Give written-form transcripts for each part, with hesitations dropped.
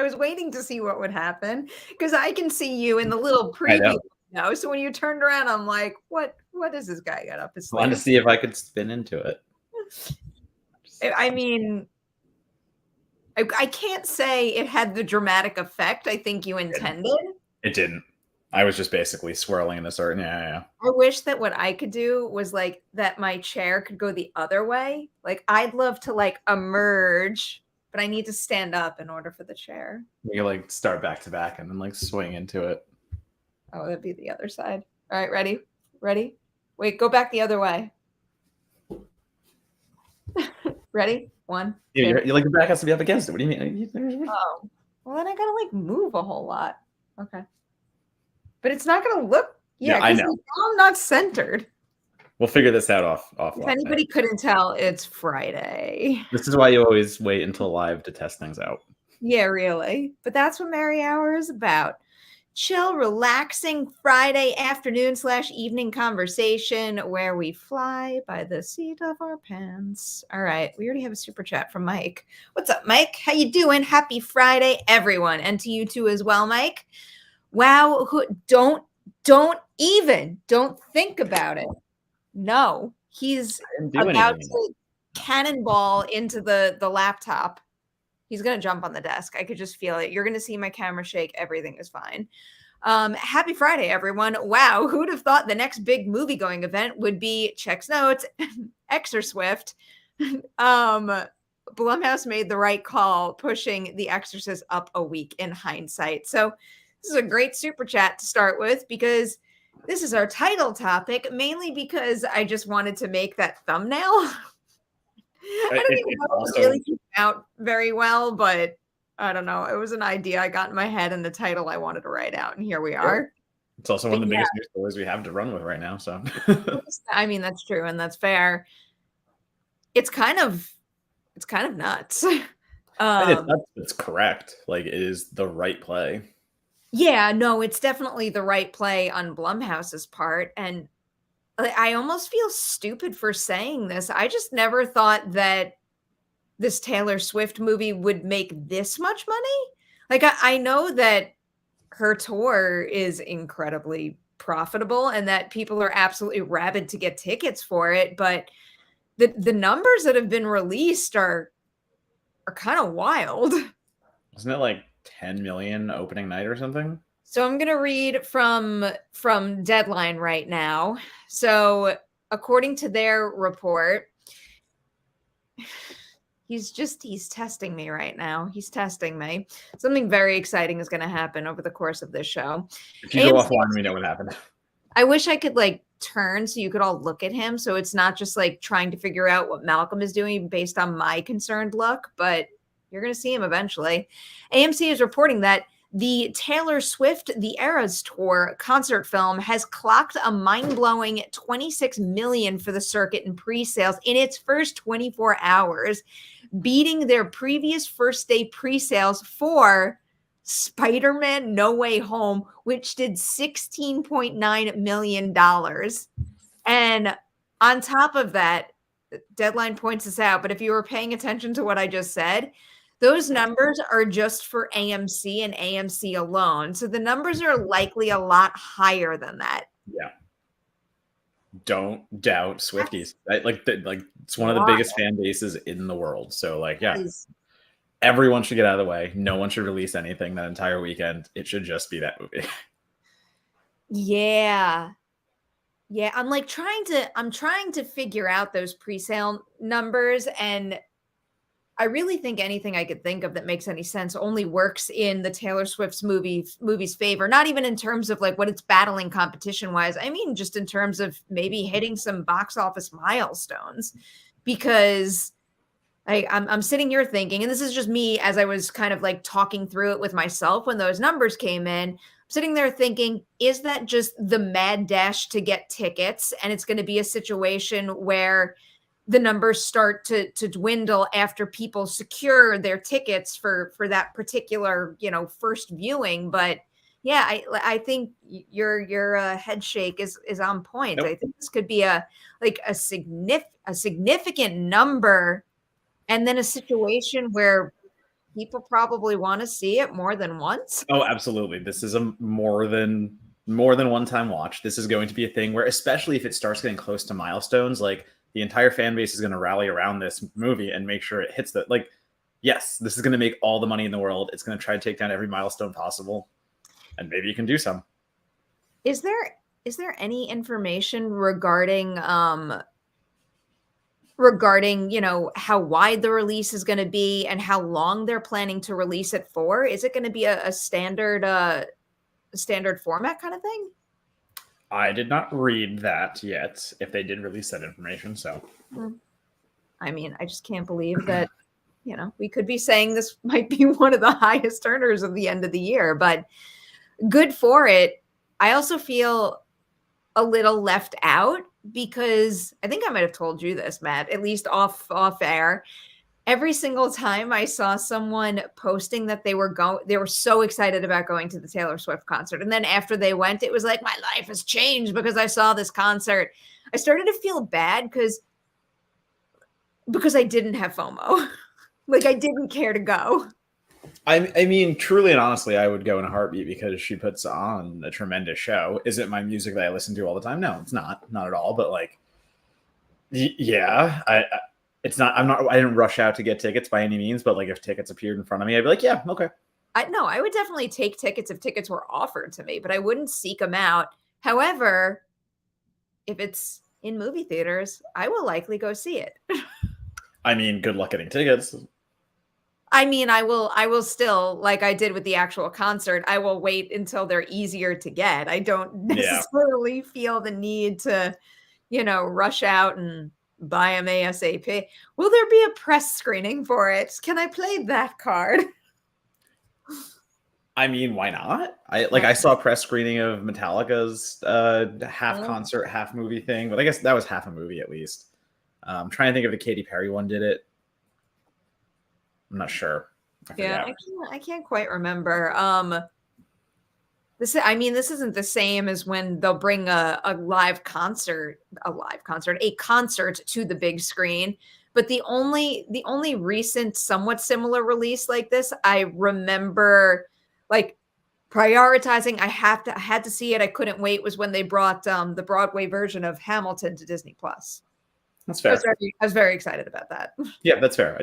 I was waiting to see what would happen because I can see you in the little I preview. know. So when you turned around, I'm like, what does this guy got up his sleeve? I wanted to see if I could spin into it. I mean, I can't say it had the dramatic effect I think you intended. It didn't. I was just basically swirling in a certain, yeah. I wish that what I could do was like that my chair could go the other way. Like I'd love to like emerge, but I need to stand up in order for the chair. You like start back to back and then like swing into it. Oh, that'd be the other side. All right, ready? Ready? Wait, go back the other way. Ready? One. You're like the back has to be up against it. What do you mean? Oh, well then I gotta like move a whole lot. Okay, but it's not gonna look. Yeah, I know. I'm not centered. We'll figure this out off. If anybody couldn't tell, it's Friday. This is why you always wait until live to test things out. Yeah, really. But that's what Merri Hour is about. Chill, relaxing Friday afternoon / evening conversation where we fly by the seat of our pants. All right, we already have a super chat from Mike. What's up, Mike? How you doing? Happy Friday, everyone, and to you too as well, Mike. Wow, don't think about it. No, he's about to cannonball into the laptop. He's going to jump on the desk. I could just feel it. You're going to see my camera shake. Everything is fine. Happy Friday, everyone. Wow. Who'd have thought the next big movie going event would be Checks Notes, Exorcist. Blumhouse made the right call, pushing The Exorcist up a week in hindsight. So this is a great super chat to start with because this is our title topic, mainly because I just wanted to make that thumbnail. I don't even know if it really came out very well, but I don't know. It was an idea I got in my head and the title I wanted to write out, and here we are. It's also one of the biggest news stories we have to run with right now. So, I mean, that's true and that's fair. It's kind of nuts. It's correct. Like it is the right play. Yeah, no, it's definitely the right play on Blumhouse's part, and I almost feel stupid for saying this. I just never thought that this Taylor Swift movie would make this much money. Like, I know that her tour is incredibly profitable and that people are absolutely rabid to get tickets for it. But the numbers that have been released are kind of wild. Isn't it like 10 million opening night or something? So I'm going to read from Deadline right now. So according to their report, he's testing me right now. He's testing me. Something very exciting is going to happen over the course of this show. If you go offline, we know what happened. I wish I could like turn so you could all look at him. So it's not just like trying to figure out what Malcolm is doing based on my concerned look, but you're going to see him eventually. AMC is reporting that the Taylor Swift The Eras Tour concert film has clocked a mind-blowing 26 million for the circuit in pre-sales in its first 24 hours, beating their previous first-day pre-sales for Spider-Man No Way Home, which did $16.9 million. And on top of that, Deadline points this out, but if you were paying attention to what I just said, those numbers are just for AMC and AMC alone. So the numbers are likely a lot higher than that. Yeah. Don't doubt Swifties. Like it's one of the biggest fan bases in the world. So like, yeah, everyone should get out of the way. No one should release anything that entire weekend. It should just be that movie. Yeah. Yeah. I'm trying to figure out those pre-sale numbers, and I really think anything I could think of that makes any sense only works in the Taylor Swift's movie's favor. Not even in terms of like what it's battling competition wise. I mean, just in terms of maybe hitting some box office milestones, because I'm sitting here thinking, and this is just me as I was kind of like talking through it with myself when those numbers came in. I'm sitting there thinking, is that just the mad dash to get tickets? And it's going to be a situation where the numbers start to dwindle after people secure their tickets for that particular, first viewing. But yeah, I think your head shake is on point. Nope. I think this could be a significant number, and then a situation where people probably want to see it more than once. Oh, absolutely. This is a more than one time watch. This is going to be a thing where, especially if it starts getting close to milestones, like the entire fan base is going to rally around this movie and make sure it hits the, like, yes, this is going to make all the money in the world. It's going to try to take down every milestone possible, and maybe you can do some. Is there any information regarding how wide the release is going to be and how long they're planning to release it for? Is it going to be a standard format kind of thing? I did not read that yet, if they did release that information. So, I mean, I just can't believe that, we could be saying this might be one of the highest earners of the end of the year, but good for it. I also feel a little left out because I think I might have told you this, Matt, at least off air. Every single time I saw someone posting that they were so excited about going to the Taylor Swift concert. And then after they went, it was like, my life has changed because I saw this concert. I started to feel bad because I didn't have FOMO. Like, I didn't care to go. I mean, truly and honestly, I would go in a heartbeat because she puts on a tremendous show. Is it my music that I listen to all the time? No, it's not at all. But like, yeah, it's not. I didn't rush out to get tickets by any means. But like, if tickets appeared in front of me, I'd be like, yeah, okay. I would definitely take tickets if tickets were offered to me, but I wouldn't seek them out. However, if it's in movie theaters, I will likely go see it. I mean, good luck getting tickets. I mean, I will still, like I did with the actual concert, I will wait until they're easier to get. I don't necessarily feel the need to, rush out and buy them ASAP. Will there be a press screening for it? Can I play that card? I mean, why not? I saw a press screening of Metallica's half concert, half movie thing, but I guess that was half a movie at least. I'm trying to think if the Katy Perry one did it. I'm not sure. I can't quite remember. This isn't the same as when they'll bring a concert to the big screen. But the only recent somewhat similar release like this, I remember like prioritizing. I had to see it. I couldn't wait. Was when they brought the Broadway version of Hamilton to Disney Plus. That's fair. I was very excited about that. Yeah, that's fair.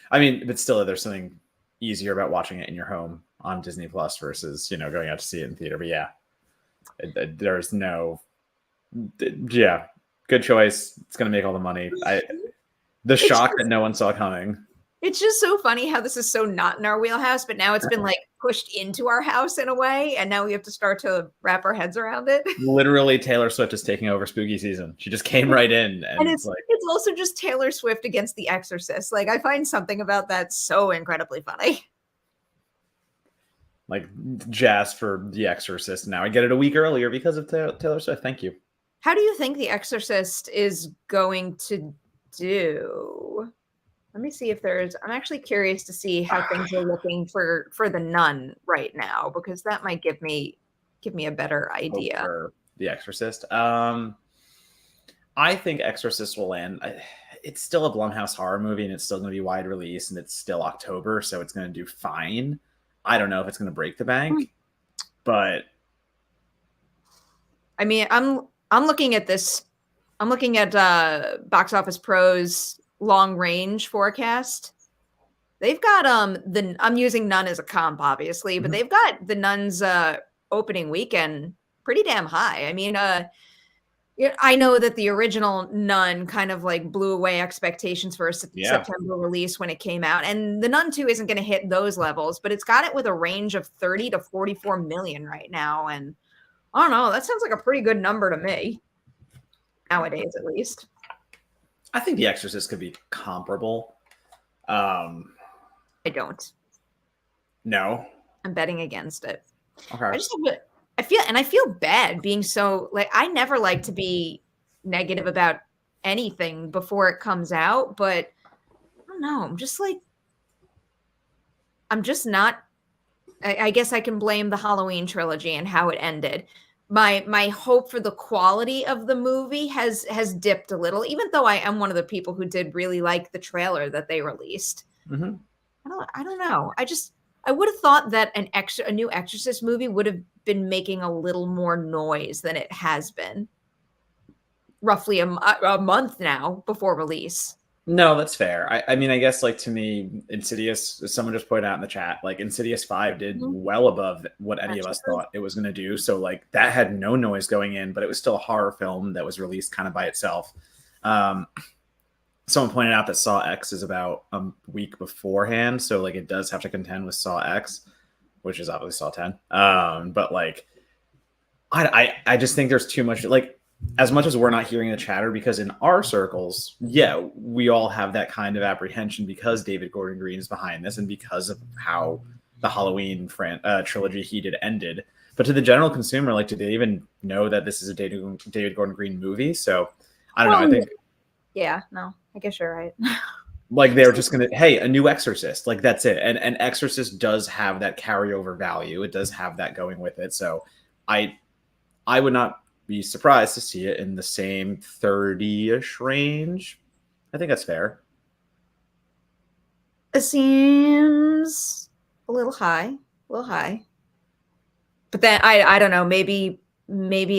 I mean, but still, there's something easier about watching it in your home on Disney Plus versus, going out to see it in theater. But yeah, there's no, good choice. It's going to make all the money. The shock that no one saw coming. It's just so funny how this is so not in our wheelhouse, but now it's been like pushed into our house in a way. And now we have to start to wrap our heads around it. Literally, Taylor Swift is taking over spooky season. She just came right in. And it's also just Taylor Swift against the Exorcist. Like, I find something about that so incredibly funny. Like, jazz for the Exorcist. Now I get it a week earlier because of Taylor Swift. Thank you. How do you think the Exorcist is going to do? Let me see if I'm actually curious to see how things are looking for the Nun right now, because that might give me a better idea. For the Exorcist. I think Exorcist will land. It's still a Blumhouse horror movie, and it's still going to be wide release, and it's still October, so it's going to do fine. I don't know if it's going to break the bank, but I mean, I'm looking at this. I'm looking at Box Office Pro's long range forecast. They've got I'm using Nun as a comp, obviously, but they've got the Nun's opening weekend pretty damn high. I mean, I know that the original Nun kind of like blew away expectations for a September release when it came out, and the Nun 2 isn't going to hit those levels, but it's got it with a range of 30 to 44 million right now, and I don't know, that sounds like a pretty good number to me nowadays, at least. I think The Exorcist could be comparable. I don't. No. I'm betting against it. Okay. I feel bad being so, like, I never like to be negative about anything before it comes out, but I don't know. I'm just not, I guess I can blame the Halloween trilogy and how it ended. My hope for the quality of the movie has dipped a little, even though I am one of the people who did really like the trailer that they released. Mm-hmm. I don't know. I would have thought that a new Exorcist movie would have been making a little more noise than it has been. Roughly a month now before release. No, that's fair. I mean, I guess like to me, Insidious, someone just pointed out in the chat, like Insidious 5 did well above what any of us thought it was going to do. So like that had no noise going in, but it was still a horror film that was released kind of by itself. Someone pointed out that Saw X is about a week beforehand. So like it does have to contend with Saw X, which is obviously Saw 10. But like, I just think there's too much, like, as much as we're not hearing the chatter, because in our circles, yeah, we all have that kind of apprehension because David Gordon Green is behind this and because of how the Halloween trilogy he did ended. But to the general consumer, like, do they even know that this is a David Gordon Green movie? So I don't know. I think, yeah, no, I guess you're right. Like they're just gonna, hey, a new Exorcist, like that's it. And Exorcist does have that carryover value. It does have that going with it. So I would not be surprised to see it in the same 30-ish range. I think that's fair. It seems a little high, But then I don't know, maybe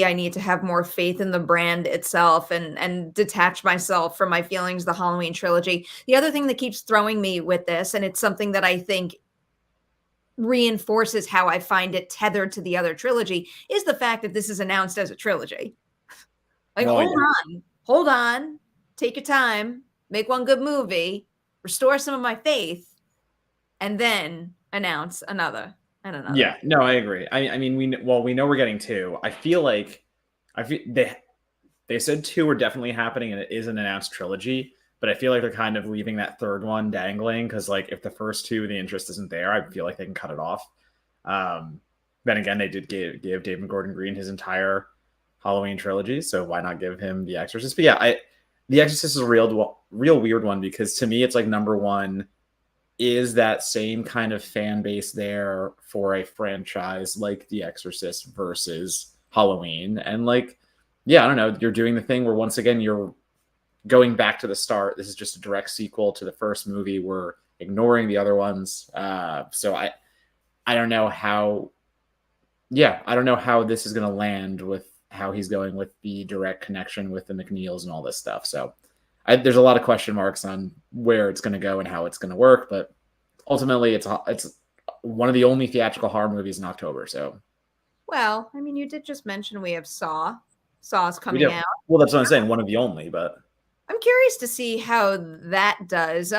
I need to have more faith in the brand itself and detach myself from my feelings the Halloween trilogy. The other thing that keeps throwing me with this, and it's something that I think reinforces how I find it tethered to the other trilogy, is the fact that this is announced as a trilogy. Like, hold on, take your time, make one good movie, restore some of my faith, and then announce another and another. Yeah, no, I agree. I mean, we know we're getting two. I feel they said two are definitely happening, and it is an announced trilogy. But I feel like they're kind of leaving that third one dangling because, like, if the first two, the interest isn't there, I feel like they can cut it off. Then again, they did give David Gordon Green his entire Halloween trilogy, so why not give him The Exorcist? But yeah, The Exorcist is a real weird one because to me, it's like number one. Is that same kind of fan base there for a franchise like The Exorcist versus Halloween? And like, yeah, I don't know. You're doing the thing where once again you're going back to the start. This is just a direct sequel to the first movie. We're ignoring the other ones. So I don't know how. Yeah, I don't know how this is going to land with how he's going with the direct connection with the McNeils and all this stuff. So there's a lot of question marks on where it's going to go and how it's going to work. But ultimately, it's one of the only theatrical horror movies in October. So, well, I mean, you did just mention we have Saw. Saw's coming out. Well, that's what I'm saying. One of the only, but I'm curious to see how that does,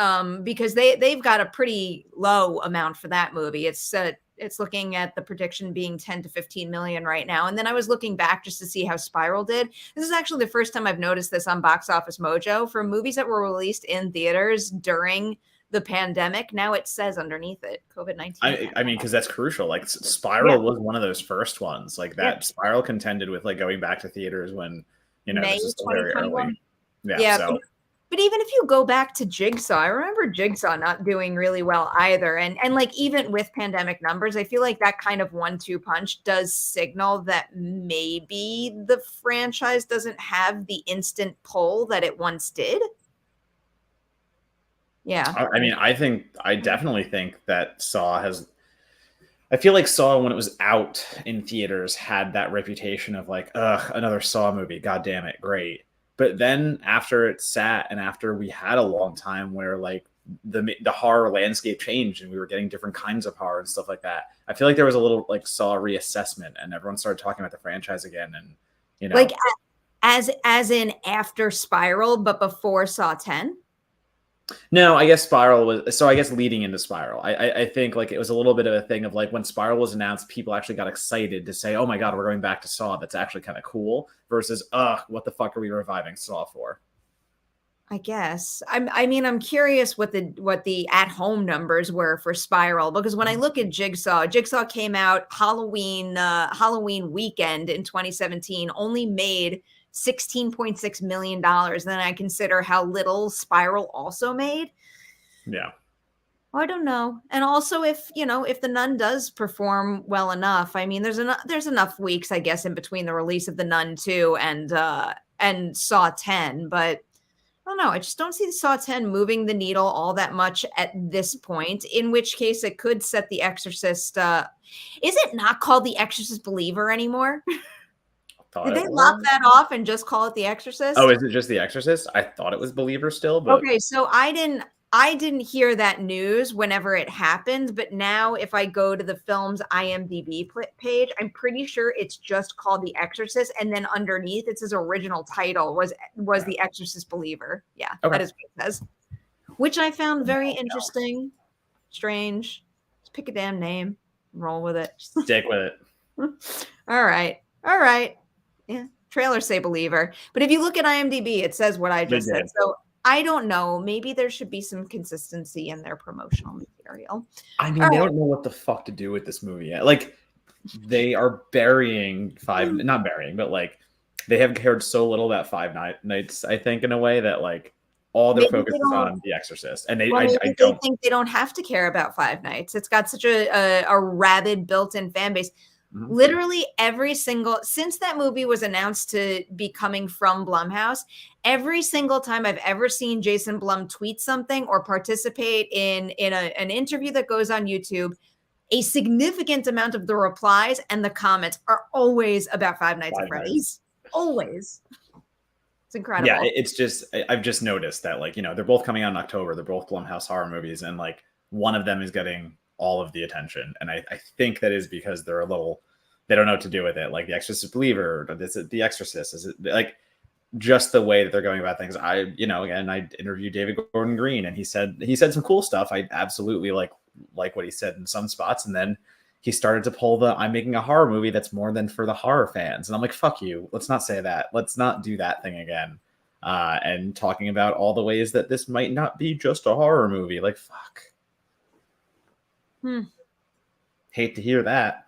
because they've got a pretty low amount for that movie. It's looking at the prediction being 10 to 15 million right now. And then I was looking back just to see how Spiral did. This is actually the first time I've noticed this on Box Office Mojo for movies that were released in theaters during the pandemic. Now it says underneath it COVID-19. I mean, because that's crucial. Like Spiral was one of those first ones. Like that Spiral contended with like going back to theaters when May this is still very early. Yeah. So. But even if you go back to Jigsaw, I remember Jigsaw not doing really well either. And like even with pandemic numbers, I feel like that kind of 1-2 punch does signal that maybe the franchise doesn't have the instant pull that it once did. Yeah. I mean, I definitely think that Saw has. I feel like Saw, when it was out in theaters, had that reputation of like, ugh, another Saw movie. God damn it, great. But then after it sat and after we had a long time where like the horror landscape changed and we were getting different kinds of horror and stuff like that, I feel like there was a little like Saw reassessment and everyone started talking about the franchise again. And like as in after Spiral, but before Saw 10. No, I guess Spiral was, so I guess leading into Spiral, I think like it was a little bit of a thing of like when Spiral was announced, people actually got excited to say, oh my God, we're going back to Saw. That's actually kind of cool versus, what the fuck are we reviving Saw for? I guess. I mean, I'm curious what the at-home numbers were for Spiral, because when I look at Jigsaw came out Halloween weekend in 2017, only made $16.6 million. Then I consider how little Spiral also made. Yeah. I don't know. And also if The Nun does perform well enough, I mean, there's enough weeks, I guess, in between the release of The Nun 2 and Saw 10, but I don't know. I just don't see Saw 10 moving the needle all that much at this point, in which case it could set The Exorcist. Is it not called The Exorcist Believer anymore? Did they lop that off and just call it The Exorcist? Oh, is it just The Exorcist? I thought it was Believer still, but okay. So I didn't hear that news whenever it happened, but now if I go to the film's IMDb page, I'm pretty sure it's just called The Exorcist, and then underneath it says original title was The Exorcist Believer. Yeah, that is what it says, which I found very interesting, strange. Just pick a damn name, roll with it, stick with it. All right, yeah. Trailers say Believer, but if you look at IMDb, it says what I just said. So I don't know. Maybe there should be some consistency in their promotional material. I mean, they don't know what the fuck to do with this movie yet. Like, they are burying not burying, but like, they have cared so little about Five Nights, I think, in a way that like all their focus is on The Exorcist. And I don't think they don't have to care about Five Nights. It's got such a rabid built-in fan base. Literally every single, since that movie was announced to be coming from Blumhouse, every single time I've ever seen Jason Blum tweet something or participate in an interview that goes on YouTube, a significant amount of the replies and the comments are always about Five Nights at Freddy's. Always. It's incredible. Yeah, it's just, I've just noticed that, like, you know, they're both coming out in October. They're both Blumhouse horror movies, and like one of them is getting all of the attention, and I think that is because they don't know what to do with it. Like The Exorcist Believer, is it The Exorcist? Is it like just the way that they're going about things? I interviewed David Gordon Green, and he said some cool stuff. I absolutely like what he said in some spots, and then he started to pull the I'm making a horror movie that's more than for the horror fans, and I'm like, fuck you. Let's not say that. Let's not do that thing again. And talking about all the ways that this might not be just a horror movie. Like, fuck. Hate to hear that.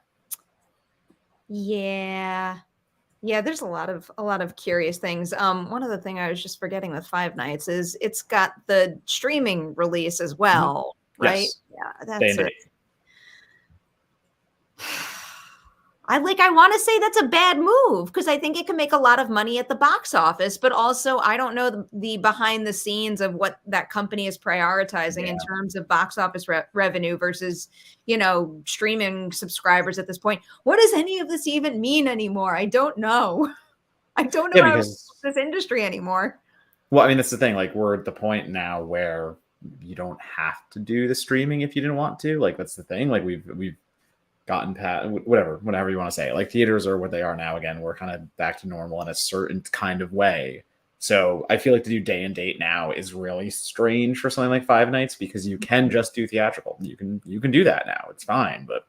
Yeah, there's a lot of curious things. One of the things I was just forgetting with Five Nights is it's got the streaming release as well, right? Yes. Yeah, that's it. I want to say that's a bad move because I think it can make a lot of money at the box office, but also I don't know the behind the scenes of what that company is prioritizing in terms of box office revenue versus, you know, streaming subscribers at this point. What does any of this even mean anymore? I don't know. I don't know how this industry anymore. Well, I mean, that's the thing. Like, we're at the point now where you don't have to do the streaming if you didn't want to. Like, that's the thing. Like, we've gotten past whatever you want to say. Like, theaters are what they are now. Again, we're kind of back to normal in a certain kind of way. So I feel like to do day and date now is really strange for something like Five Nights, because you can just do theatrical. You can do that now. It's fine, but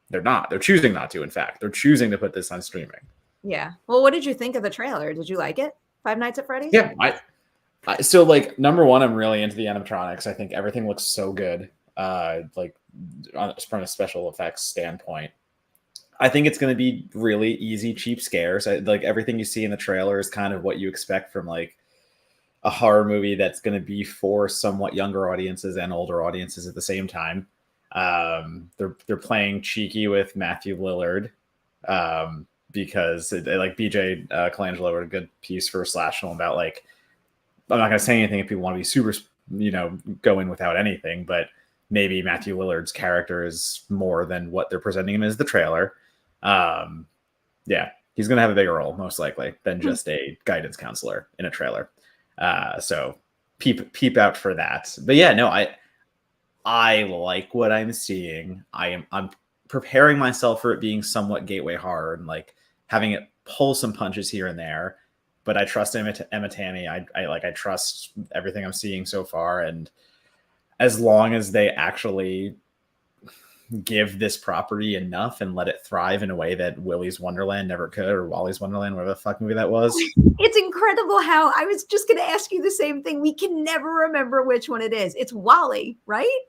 they're not. They're choosing not to. In fact, they're choosing to put this on streaming. Yeah. Well, what did you think of the trailer? Did you like it? Five Nights at Freddy's? Yeah. So, like, number one, I'm really into the animatronics. I think everything looks so good. Like, from a special effects standpoint, I think it's going to be really easy, cheap scares. Like, everything you see in the trailer is kind of what you expect from like a horror movie that's going to be for somewhat younger audiences and older audiences at the same time. They're playing cheeky with Matthew Lillard, because like BJ Colangelo wrote a good piece for Slash Film about, like, I'm not going to say anything if people want to be super, you know, go in without anything, but maybe Matthew Lillard's character is more than what they're presenting him as the trailer. Yeah, he's going to have a bigger role, most likely, than just a guidance counselor in a trailer. So peep out for that. But yeah, no, I like what I'm seeing. I'm preparing myself for it being somewhat gateway horror and like having it pull some punches here and there. But I trust Emma Tammy. I trust everything I'm seeing so far, and as long as they actually give this property enough and let it thrive in a way that Willy's Wonderland never could, or Wally's Wonderland, whatever the fuck movie that was. It's incredible how I was just going to ask you the same thing. We can never remember which one it is. It's Wally, right?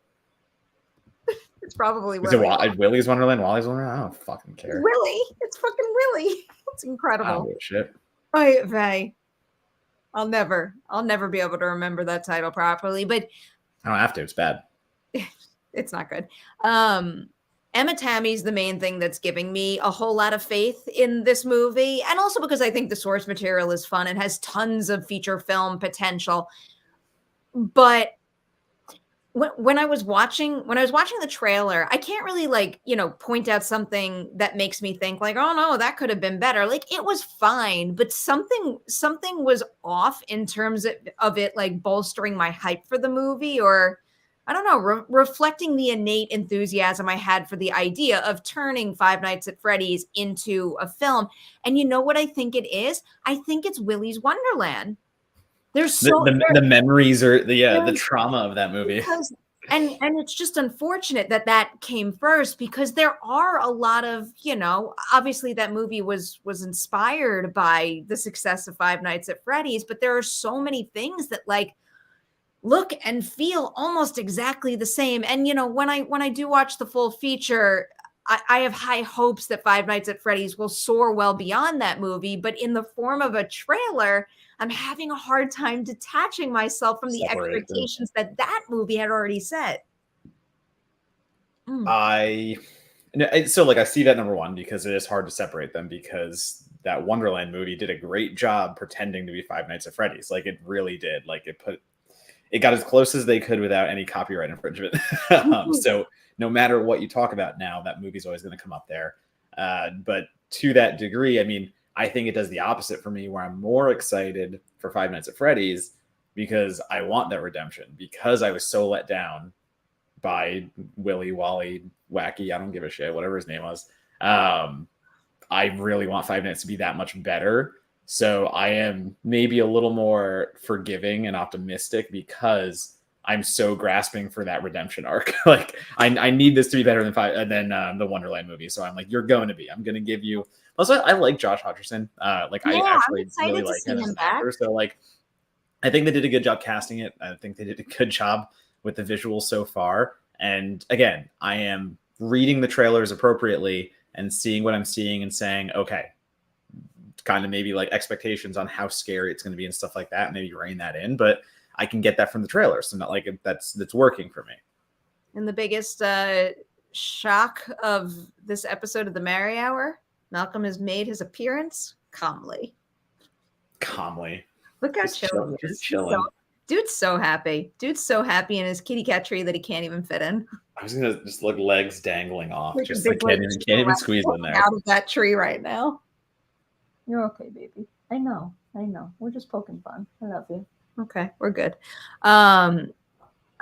It's probably Willy. Is it Willy's Wonderland, Wally's Wonderland? I don't fucking care. Willy. It's fucking Willy. It's incredible. I don't give a shit. I'll never be able to remember that title properly, but I don't have to. It's bad. It's not good. Emma Tammy's the main thing that's giving me a whole lot of faith in this movie, and also because I think the source material is fun and has tons of feature film potential. But when I was watching the trailer, I can't really like, point out something that makes me think like, oh no, that could have been better. Like it was fine, but something was off in terms of it like bolstering my hype for the movie, or I don't know, reflecting the innate enthusiasm I had for the idea of turning Five Nights at Freddy's into a film. And you know what I think it is? I think it's Willy's Wonderland. There's the memories or the trauma of that movie. And it's just unfortunate that came first, because there are a lot of, obviously that movie was inspired by the success of Five Nights at Freddy's, but there are so many things that like look and feel almost exactly the same. And when I do watch the full feature, I have high hopes that Five Nights at Freddy's will soar well beyond that movie, but in the form of a trailer, I'm having a hard time detaching myself from the expectations that movie had already set. I see that number one, because it is hard to separate them, because that Wonderland movie did a great job pretending to be Five Nights at Freddy's. Like it really did. Like it got as close as they could without any copyright infringement. So no matter what you talk about now, that movie's always going to come up there. But to that degree, I mean, I think it does the opposite for me, where I'm more excited for Five Nights at Freddy's because I want that redemption, because I was so let down by Willy, Wally, Wacky, I don't give a shit, whatever his name was. I really want Five Nights to be that much better. So I am maybe a little more forgiving and optimistic, because I'm so grasping for that redemption arc. Like I need this to be better than the Wonderland movie. So I'm like, you're going to be. I'm going to give you. Also, I like Josh Hutcherson. I actually really like him as an actor. So like, I think they did a good job casting it. I think they did a good job with the visuals so far. And again, I am reading the trailers appropriately and seeing what I'm seeing and saying, okay, kind of maybe like expectations on how scary it's going to be and stuff like that. Maybe rein that in, but I can get that from the trailer. So not like that's working for me. And the biggest shock of this episode of the Merri Hour, Malcolm has made his appearance calmly. Look how chill he is. Dude's so happy. Dude's so happy in his kitty cat tree that he can't even fit in. I was gonna just look legs dangling off. Like just like can't even squeeze in there. Out of that tree right now. You're okay, baby. I know. We're just poking fun. I love you. Okay, we're good. I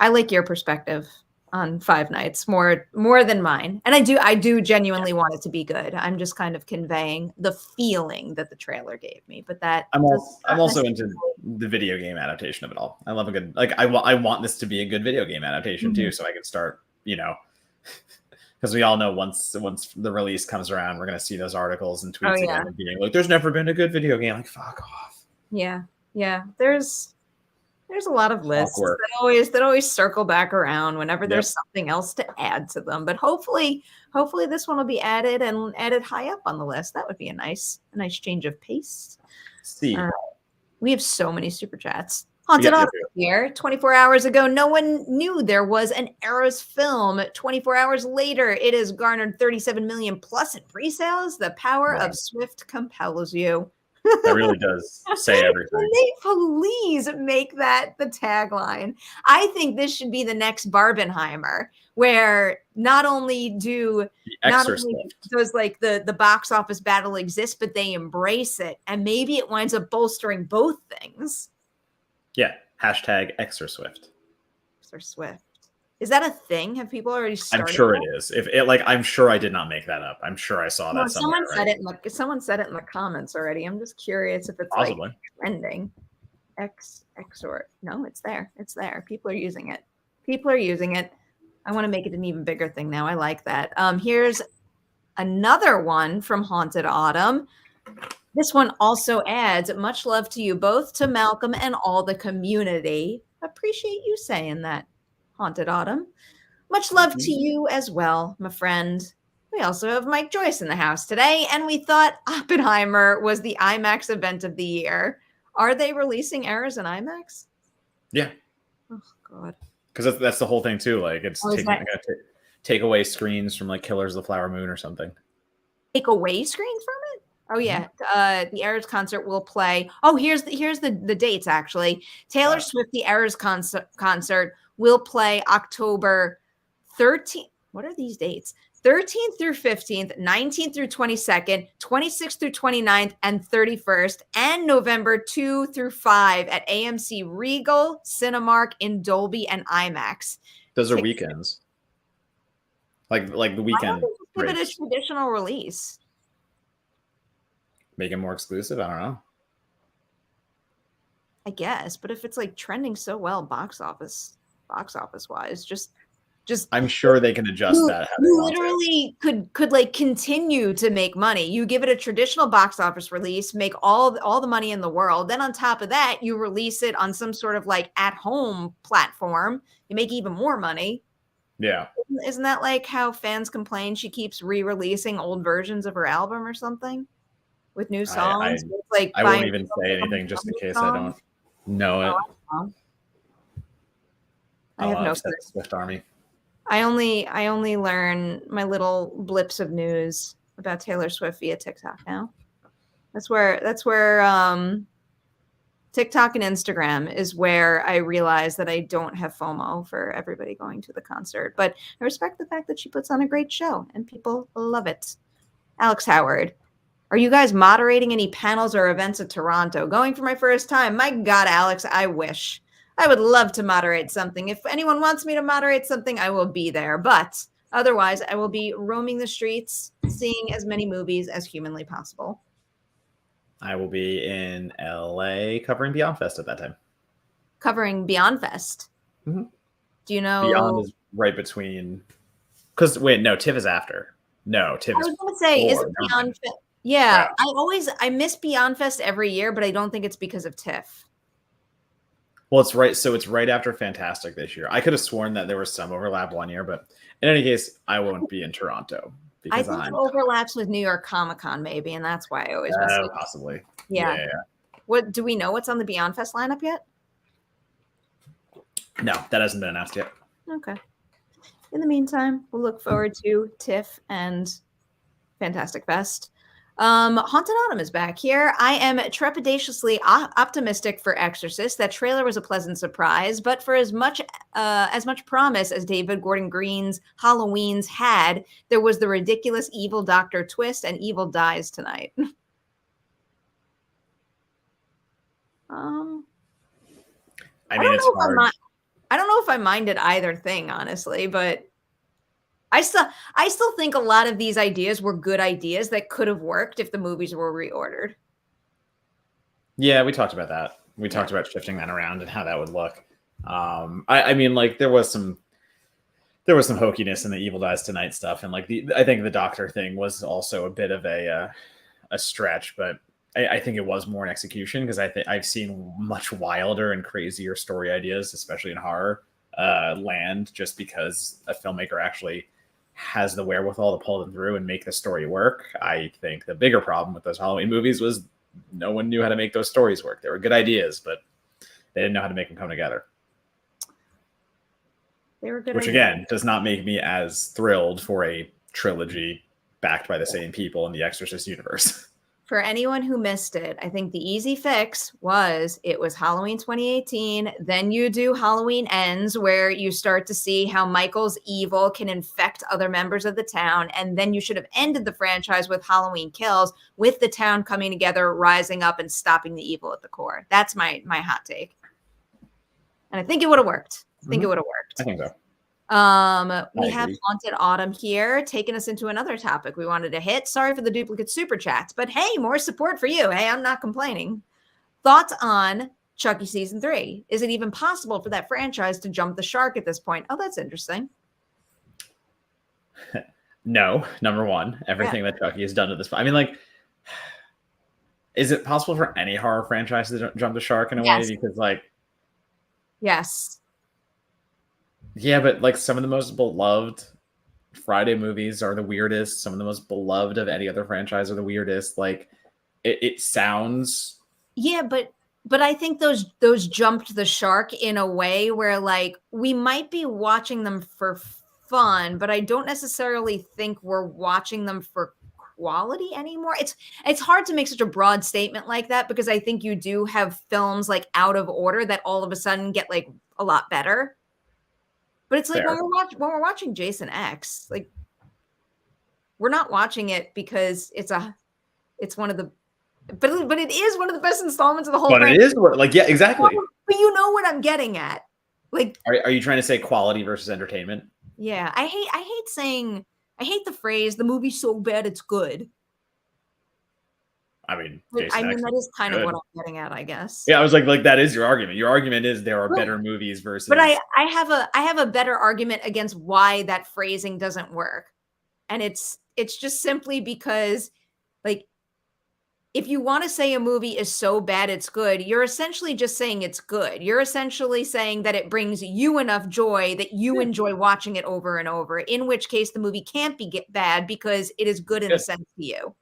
like your perspective on Five Nights more than mine, and I do genuinely want it to be good. I'm just kind of conveying the feeling that the trailer gave me. But that I'm also into the video game adaptation of it all. I love a good I want this to be a good video game adaptation too, so I can start because we all know once the release comes around, we're gonna see those articles and tweets again and being like, "There's never been a good video game." Like, fuck off. Yeah. There's a lot of lists that always circle back around whenever there's something else to add to them. But hopefully this one will be added high up on the list. That would be a nice change of pace. See, we have so many super chats. Haunted Autumn here. 24 hours ago, no one knew there was an Eras film. 24 hours later, it has garnered 37 million plus in pre-sales. The power of Swift compels you. That really does say everything. Can they please make that the tagline? I think this should be the next Barbenheimer, where not only does like the box office battle exist, but they embrace it, and maybe it winds up bolstering both things. Yeah. #Exorcist. Swift. Is that a thing? Have people already started? I'm sure it is. I'm sure I did not make that up. I'm sure I saw that somewhere. Someone said it in the comments already. I'm just curious if it's possibly like trending. Exort. No, it's there. It's there. People are using it. I want to make it an even bigger thing now. I like that. Here's another one from Haunted Autumn. This one also adds much love to you both, to Malcolm and all the community. Appreciate you saying that, Haunted Autumn. Much love to you as well, my friend. We also have Mike Joyce in the house today, and we thought Oppenheimer was the IMAX event of the year. Are they releasing Eras in IMAX? Yeah. Oh, God. Because that's the whole thing, too. Like, it's take away screens from like Killers of the Flower Moon or something. Take away screens from it? Oh yeah, the Eras concert will play. Oh, here's the dates actually. Taylor Swift, the Eras concert will play October 13th. What are these dates? 13th through 15th, 19th through 22nd, 26th through 29th, and 31st, and November 2 through 5 at AMC Regal, Cinemark, in Dolby and IMAX. Those are weekends. Like the weekend. Why don't they give it a traditional release? Make it more exclusive? I don't know. I guess, but if it's like trending so well box office wise, just I'm sure they can adjust that. You literally could like continue to make money. You give it a traditional box office release, make all the money in the world. Then on top of that, you release it on some sort of like at home platform. You make even more money. Yeah. Isn't that like how fans complain she keeps re-releasing old versions of her album or something with new songs? I won't even say anything just in case I don't know it. I have no Swift Army. I only learn my little blips of news about Taylor Swift via TikTok now. That's where TikTok and Instagram is where I realize that I don't have FOMO for everybody going to the concert. But I respect the fact that she puts on a great show and people love it. Alex Howard, are you guys moderating any panels or events at Toronto? Going for my first time. My God, Alex, I wish. I would love to moderate something. If anyone wants me to moderate something, I will be there. But otherwise, I will be roaming the streets, seeing as many movies as humanly possible. I will be in LA covering Beyond Fest at that time. Covering Beyond Fest? Mm-hmm. Do you know? Beyond is right between. Because, wait, no, TIFF is after. No, TIFF is. I was going to say, isn't Beyond Fest? Yeah, I miss Beyond Fest every year, but I don't think it's because of TIFF. Well, it's right. So it's right after Fantastic this year. I could have sworn that there was some overlap one year, but in any case, I won't be in Toronto. I think it overlaps with New York Comic Con, maybe, and that's why I always miss it. Possibly. Yeah. What do we know? What's on the Beyond Fest lineup yet? No, that hasn't been announced yet. Okay. In the meantime, we'll look forward to TIFF and Fantastic Fest. Haunted Autumn is back here. I am trepidatiously optimistic for Exorcist. That trailer was a pleasant surprise, but for as much promise as David Gordon Green's Halloween's had, there was the ridiculous evil doctor twist, and evil dies tonight. I mean, it's hard. I don't know if I minded either thing, honestly, but I still think a lot of these ideas were good ideas that could have worked if the movies were reordered. Yeah, we talked about that. We talked about shifting that around and how that would look. I mean, like there was some hokiness in the Evil Dies Tonight stuff, and like I think the Doctor thing was also a bit of a stretch, but I think it was more an execution because I've seen much wilder and crazier story ideas, especially in horror land, just because a filmmaker actually has the wherewithal to pull them through and make the story work. I think the bigger problem with those Halloween movies was no one knew how to make those stories work. They were good ideas, but they didn't know how to make them come together. They were good. Which again does not make me as thrilled for a trilogy backed by the same people in the Exorcist universe. For anyone who missed it, I think the easy fix was Halloween 2018. Then you do Halloween Ends, where you start to see how Michael's evil can infect other members of the town. And then you should have ended the franchise with Halloween Kills, with the town coming together, rising up, and stopping the evil at the core. That's my hot take. And I think it would have worked. I think so. We have Haunted Autumn here, taking us into another topic we wanted to hit. Sorry for the duplicate super chats, but hey, more support for you. Hey, I'm not complaining. Thoughts on Chucky season 3? Is it even possible for that franchise to jump the shark at this point? Oh, that's interesting. No, number one, everything that Chucky has done to this point. I mean, like, is it possible for any horror franchise to jump the shark in a way? Because, like, yes. Yeah, but like some of the most beloved Friday movies are the weirdest. Some of the most beloved of any other franchise are the weirdest. Like it sounds. Yeah, but I think those jumped the shark in a way where like we might be watching them for fun, but I don't necessarily think we're watching them for quality anymore. It's hard to make such a broad statement like that because I think you do have films like Out of Order that all of a sudden get like a lot better. But it's like when we're watching Jason X, like we're not watching it because it's one of the but it is one of the best installments of the whole But brand. it is like, yeah, exactly. But you know what I'm getting at. Like, are you trying to say quality versus entertainment? Yeah, I hate the phrase "the movie's so bad it's good." I mean, that is kind of what I'm getting at, I guess. Yeah, I was like that is your argument. Your argument is there are better movies versus. But I have a better argument against why that phrasing doesn't work, and it's just simply because, like, if you want to say a movie is so bad it's good, you're essentially just saying it's good. You're essentially saying that it brings you enough joy that you enjoy watching it over and over, in which case the movie can't be bad because it is good in a sense to you.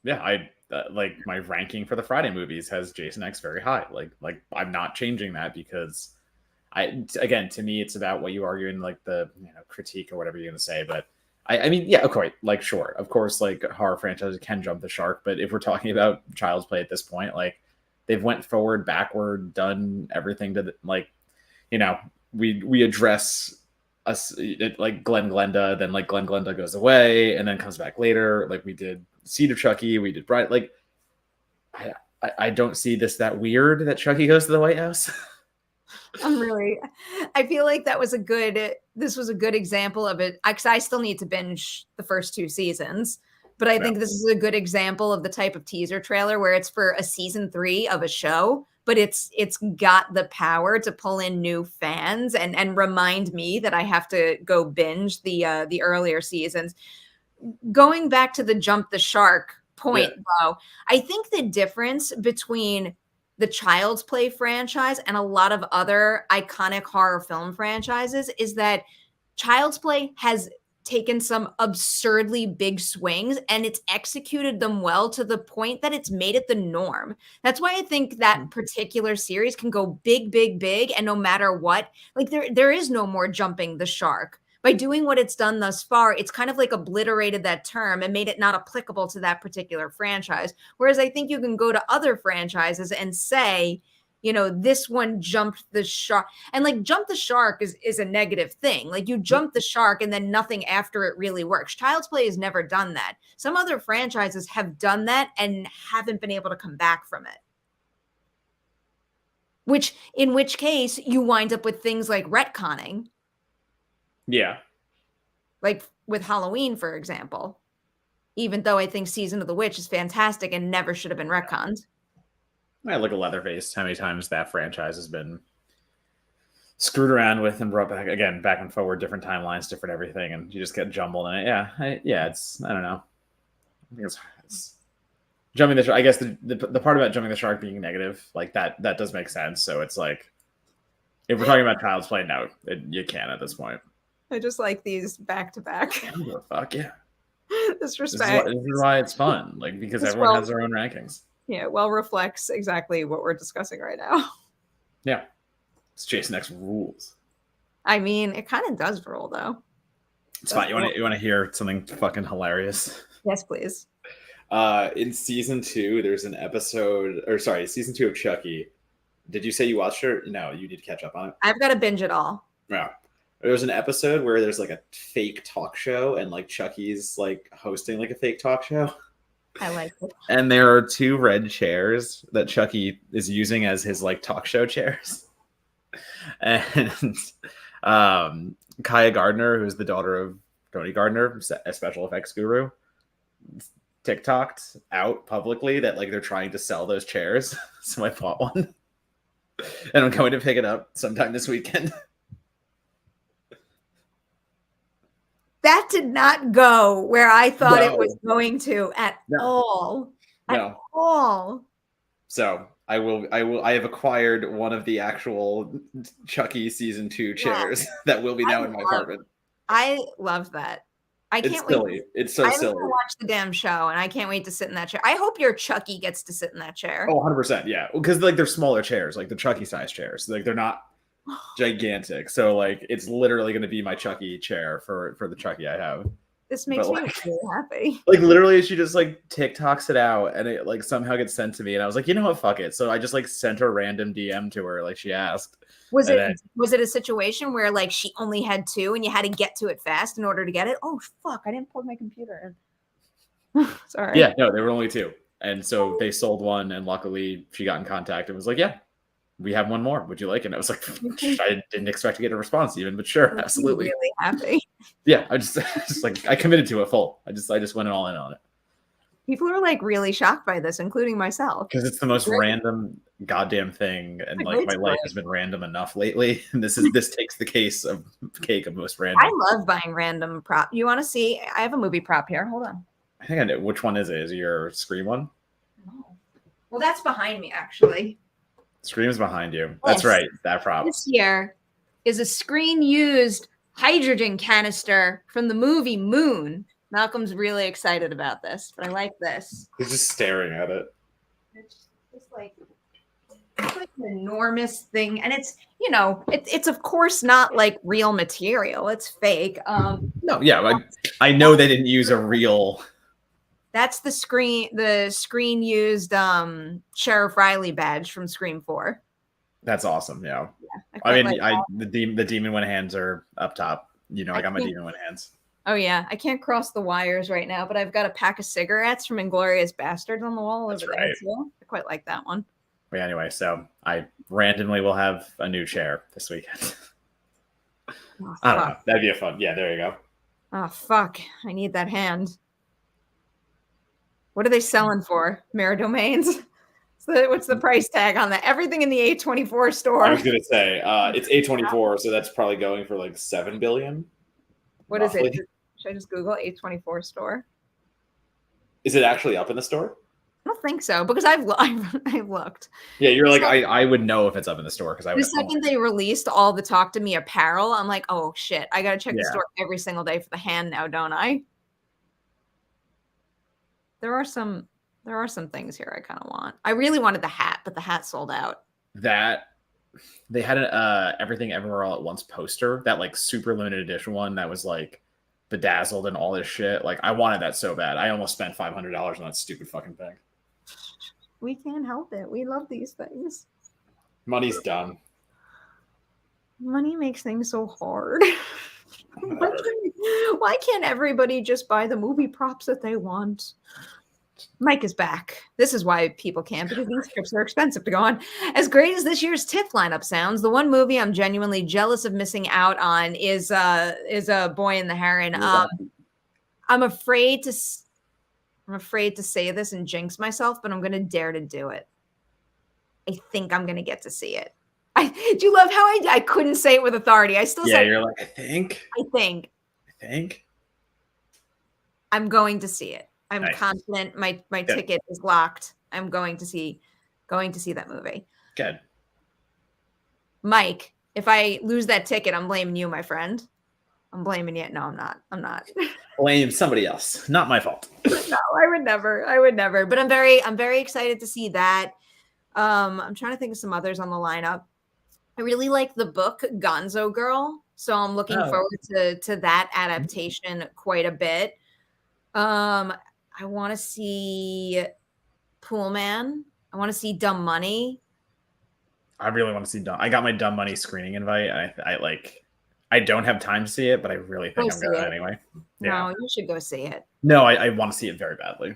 Yeah, I like my ranking for the Friday movies has Jason X very high. Like I'm not changing that because again, to me, it's about what you argue in like the critique or whatever you're going to say. But I mean, yeah, okay, like sure, of course, like horror franchises can jump the shark, but if we're talking about Child's Play at this point, like they've went forward, backward, done everything to we address us like Glenn Glenda, then like Glenn Glenda goes away and then comes back later. Like we did Seed of Chucky, we did Bright. Like I don't see that weird that Chucky goes to the White House. I feel like this was a good example of it. Because I still need to binge the first 2 seasons, but I think this is a good example of the type of teaser trailer where it's for a season 3 of a show, but it's got the power to pull in new fans and remind me that I have to go binge the earlier seasons. Going back to the jump the shark point, though, I think the difference between the Child's Play franchise and a lot of other iconic horror film franchises is that Child's Play has taken some absurdly big swings and it's executed them well to the point that it's made it the norm. That's why I think that particular series can go big, big, big. And no matter what, like there is no more jumping the shark. By doing what it's done thus far, it's kind of like obliterated that term and made it not applicable to that particular franchise. Whereas I think you can go to other franchises and say, this one jumped the shark. And like jump the shark is a negative thing. Like you jump the shark and then nothing after it really works. Child's Play has never done that. Some other franchises have done that and haven't been able to come back from it. In which case you wind up with things like retconning. Yeah. Like with Halloween, for example, even though I think Season of the Witch is fantastic and never should have been retconned. I look at Leatherface, how many times that franchise has been screwed around with and brought back again, back and forward, different timelines, different everything, and you just get jumbled in it. It's I don't know. I think it's jumping the shark. I guess the part about jumping the shark being negative, like that does make sense. So it's like if we're talking about Child's Play, no, you can at this point. I just like these back to back. Fuck yeah. This respect. This is why it's fun, like because everyone has their own rankings. Yeah, reflects exactly what we're discussing right now. Yeah, it's Jason X rules. I mean, it kind of does rule though. It's fine. You want to hear something fucking hilarious? Yes, please. In season 2, there's an episode, season 2 of Chucky. Did you say you watched it? No, you need to catch up on it. I've got to binge it all. Yeah. There's an episode where there's like a fake talk show and like Chucky's like hosting like a fake talk show. I like it. And there are 2 red chairs that Chucky is using as his like talk show chairs. And Kaya Gardner, who's the daughter of Tony Gardner, a special effects guru, TikToked out publicly that like they're trying to sell those chairs. So I bought one. And I'm going to pick it up sometime this weekend. That did not go where I thought it was going to at all. At all. So I have acquired one of the actual Chucky season 2 chairs that will be now in my apartment. I love that. I can't wait. Silly. It's so silly. I watch the damn show and I can't wait to sit in that chair. I hope your Chucky gets to sit in that chair. Oh, 100%. Yeah. Because like they're smaller chairs, like the Chucky size chairs. Like they're not gigantic. So like it's literally going to be my Chucky chair for the Chucky I have. This makes me really happy. Like literally she just like TikToks it out and it like somehow gets sent to me and I was like, you know what, fuck it. So I just like sent a random DM to her like she asked. Was it a situation where like she only had 2 and you had to get to it fast in order to get it? Oh fuck, I didn't plug my computer in. Sorry. Yeah, no, there were only 2. And so they sold one and luckily she got in contact and was like, yeah, we have one more. Would you like it? And I was like, I didn't expect to get a response even, but sure, absolutely. Really happy. Yeah, I just like I committed to it full. I just went all in on it. People are like really shocked by this, including myself. Because it's the most random goddamn thing, and like my life has been random enough lately. And this takes the cake of most random. I love buying random prop. You want to see? I have a movie prop here. Hold on. I think I know. Which one is it? Is it your Scream one? No. Well, that's behind me actually. Scream's behind you. That's right. That prop. This here is a screen-used hydrogen canister from the movie Moon. Malcolm's really excited about this, but I like this. He's just staring at it. It's just like an enormous thing, and it's it's of course not like real material. It's fake. No, yeah, I know they didn't use a real. That's the screen used Sheriff Riley badge from Scream 4. That's awesome. Yeah. I mean, the demon one hands are up top. You know, I got my demon one hands. Oh yeah, I can't cross the wires right now, but I've got a pack of cigarettes from Inglourious Bastards on the wall over there too. I quite like that one. But anyway, so I randomly will have a new chair this weekend. Oh, I don't know. That'd be a fun. Yeah, there you go. Oh fuck! I need that hand. What are they selling for? Mirror Domains? So what's the price tag on that? Everything in the A24 store. I was gonna say it's A24, so that's probably going for like $7 billion. What roughly. Is it? Should I just Google A24 store? Is it actually up in the store? I don't think so because I've looked. Yeah, you're like I would know if it's up in the store because I. The second they released all the Talk to Me apparel, I'm like, oh shit, I gotta check the store every single day for the hand now, don't I? There are some things here I kind of want. I really wanted the hat, but the hat sold out. That they had an Everything Everywhere All at Once poster, that like super limited edition one that was like bedazzled and all this shit. Like I wanted that so bad. I almost spent $500 on that stupid fucking thing. We can't help it. We love these things. Money's dumb. Money makes things so hard. Why can't everybody just buy the movie props that they want? Mike is back. This is why people can't, because these trips are expensive to go on. As great as this year's TIFF lineup sounds, the one movie I'm genuinely jealous of missing out on is a Boy and the Heron. I'm afraid to say this and jinx myself, but I'm going to dare to do it. I think I'm going to get to see it. Do you love how I couldn't say it with authority? I still say, you're like, I think I'm going to see it. I'm confident. My ticket is locked. I'm going to see that movie. Good. Mike, if I lose that ticket, I'm blaming you, my friend. I'm blaming you. No, I'm not. Blame somebody else. Not my fault. No, I would never. But I'm very excited to see that. I'm trying to think of some others on the lineup. I really like the book Gonzo Girl, so I'm looking forward to that adaptation quite a bit. I want to see Pool Man. I want to see Dumb Money. I really want to see Dumb. I got my Dumb Money screening invite. I don't have time to see it, but I really think I'm going anyway. Yeah. No, you should go see it. No, I want to see it very badly.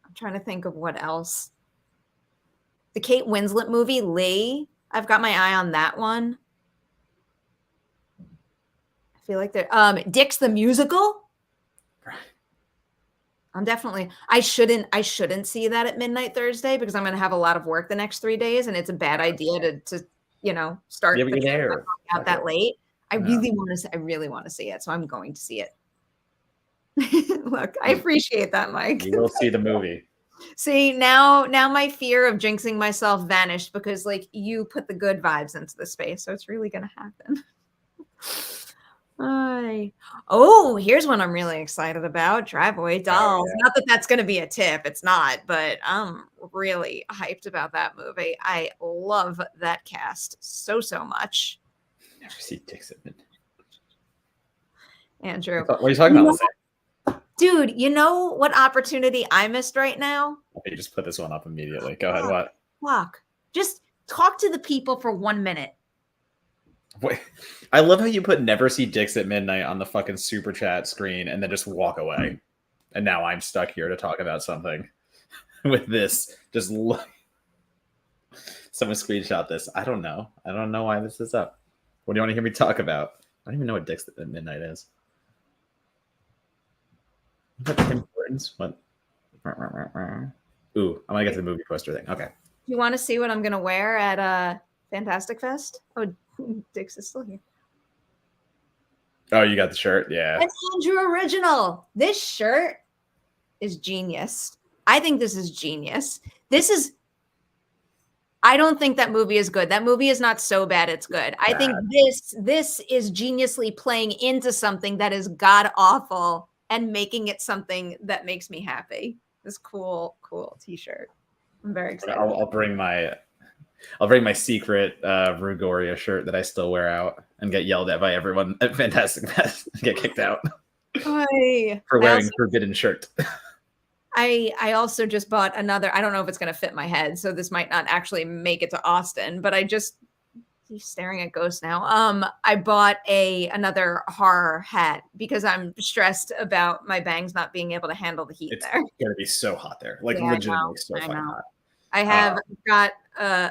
I'm trying to think of what else. The Kate Winslet movie, Lee. I've got my eye on that one. I feel like they're Dick's the Musical. Right. I shouldn't see that at midnight Thursday because I'm going to have a lot of work the next 3 days, and it's a bad idea to start out that late. I really want to see it, so I'm going to see it. Look, I appreciate that, Mike. You will see the movie. See, now my fear of jinxing myself vanished because like you put the good vibes into the space, so it's really going to happen. Oh, here's one I'm really excited about. Drive-Away Oh, Dolls. yeah. Not that that's gonna be a tip, it's not, but I'm really hyped about that movie. I love that cast so, so much. Never see dicks at midnight. Andrew. What are you talking You about? know, dude, you know what opportunity I missed right now? You just put this one up immediately. Go ahead. What? Fuck. Just talk to the people for 1 minute. Wait, I love how you put "never see dicks at midnight" on the fucking super chat screen and then just walk away. And now I'm stuck here to talk about something with this. Just look. Someone screenshot this. I don't know. I don't know why this is up. What do you want to hear me talk about? I don't even know what dicks at midnight is. What Tim Hortons? What? Ooh, I'm gonna get to the movie poster thing. Okay. You want to see what I'm gonna wear at Fantastic Fest? Oh, Dix is still here. Oh, you got the shirt? Yeah. An Andrew original. This shirt is genius. I think this is genius. I don't think that movie is good. That movie is not so bad it's good. I think this is geniusly playing into something that is god awful and making it something that makes me happy. This cool t-shirt. I'm very excited. I'll bring my secret Rugoria shirt that I still wear out and get yelled at by everyone at Fantastic Fest and get kicked out for wearing forbidden shirt. I also just bought another. I don't know if it's going to fit my head, so this might not actually make it to Austin, but he's staring at ghosts now. I bought another horror hat because I'm stressed about my bangs not being able to handle the heat there. It's going to be so hot there. Like legitimately so fucking hot. I have got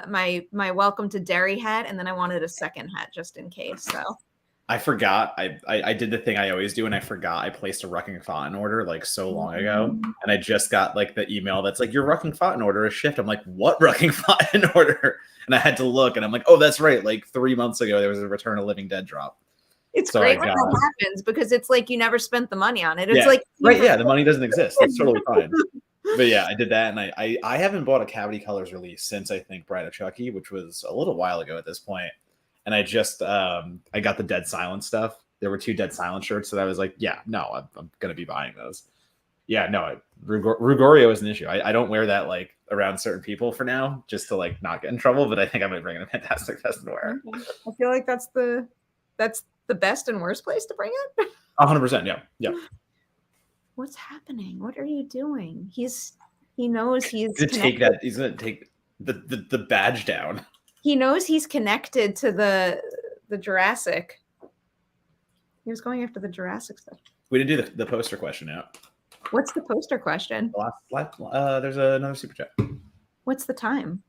my Welcome to Derry hat, and then I wanted a second hat just in case. So I forgot. I did the thing I always do, and I forgot I placed a Rucking Fountain order like so long ago, and I just got like the email that's like your Rucking Fountain order is shipped. I'm like, what Rucking Fountain order? And I had to look, and I'm like, oh, that's right. Like 3 months ago, there was a Return of Living Dead drop. It's great when that happens because it's like you never spent the money on it. It's like right, yeah, the money doesn't exist. That's totally fine. But yeah, I did that, and I haven't bought a Cavity Colors release since I think Bride of Chucky, which was a little while ago at this point. And I just I got the Dead Silence stuff. There were 2 Dead Silence shirts that I was like, yeah, no, I'm gonna be buying those. Yeah, no, Rugorio is an issue. I don't wear that like around certain people for now, just to like not get in trouble. But I think I might bring it to Fantastic Fest and wear it. I feel like that's the best and worst place to bring it. 100%, yeah. What's happening? What are you doing? He knows he's gonna take that. He's gonna take the badge down. He knows he's connected to the Jurassic. He was going after the Jurassic stuff. We didn't do the poster question yet. What's the poster question? There's another super chat. What's the time?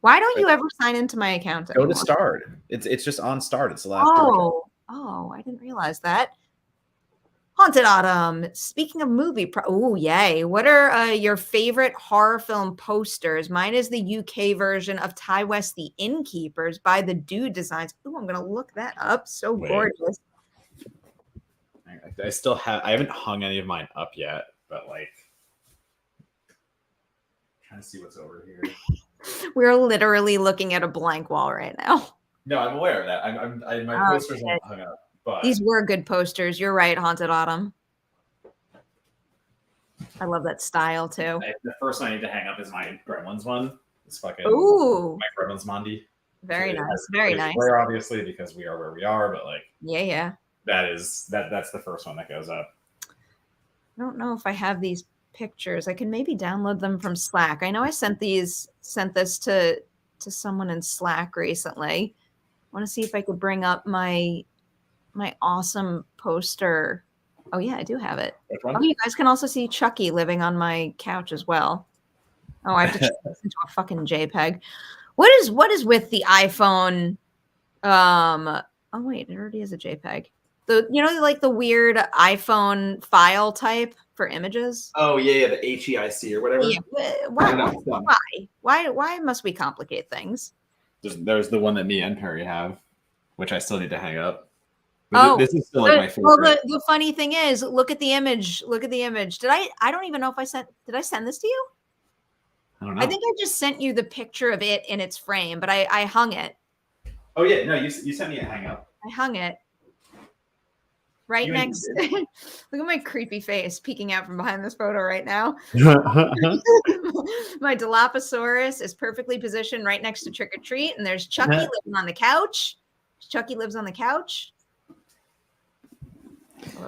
Why don't you ever sign into my account anymore? Go to Start. It's just on Start. It's the last. Oh, I didn't realize that. Haunted Autumn. Speaking of movie, oh yay! What are your favorite horror film posters? Mine is the UK version of Ty West, The Innkeepers by the Dude Designs. Oh, I'm gonna look that up. So gorgeous. I haven't hung any of mine up yet, but like, trying to see what's over here. We're literally looking at a blank wall right now. No, I'm aware of that. My posters aren't hung up. But these were good posters. You're right, Haunted Autumn. I love that style too. The first one I need to hang up is my Gremlins one. It's fucking my Gremlins Mondi. Very nice. Very nice. Rare, obviously, because we are where we are, but like yeah. That's the first one that goes up. I don't know if I have these pictures. I can maybe download them from Slack. I know I sent this to someone in Slack recently. I want to see if I could bring up my awesome poster. Oh yeah, I do have it. Oh, you guys can also see Chucky living on my couch as well. Oh, I have to change this into a fucking JPEG. What is with the iPhone? Oh wait, it already is a JPEG. Like the weird iPhone file type for images. Oh yeah, the HEIC or whatever. Yeah. Why must we complicate things? There's the one that me and Perri have, which I still need to hang up. This is still like my favorite. Well, the funny thing is, look at the image. Look at the image. I don't even know if did I send this to you? I don't know. I think I just sent you the picture of it in its frame, but I hung it. Oh yeah, no, you sent me a hang up. I hung it. right next. Look at my creepy face peeking out from behind this photo right now. My Dilophosaurus is perfectly positioned right next to Trick or Treat, and there's Chucky living on the couch. Chucky lives on the couch.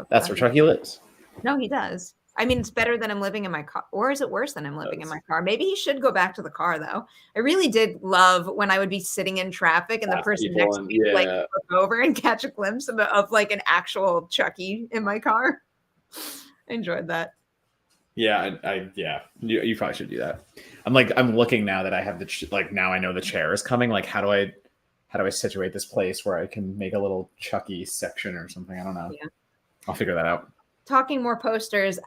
That's where Chucky lives. No, he does. I mean, it's better than him living in my car. Or is it worse than him living in my car? Maybe he should go back to the car, though. I really did love when I would be sitting in traffic and the person next to me would like look over and catch a glimpse of like an actual Chucky in my car. I enjoyed that. Yeah, you probably should do that. I'm looking now that I have now I know the chair is coming. Like, how do I situate this place where I can make a little Chucky section or something? I don't know. Yeah. I'll figure that out. Talking more posters,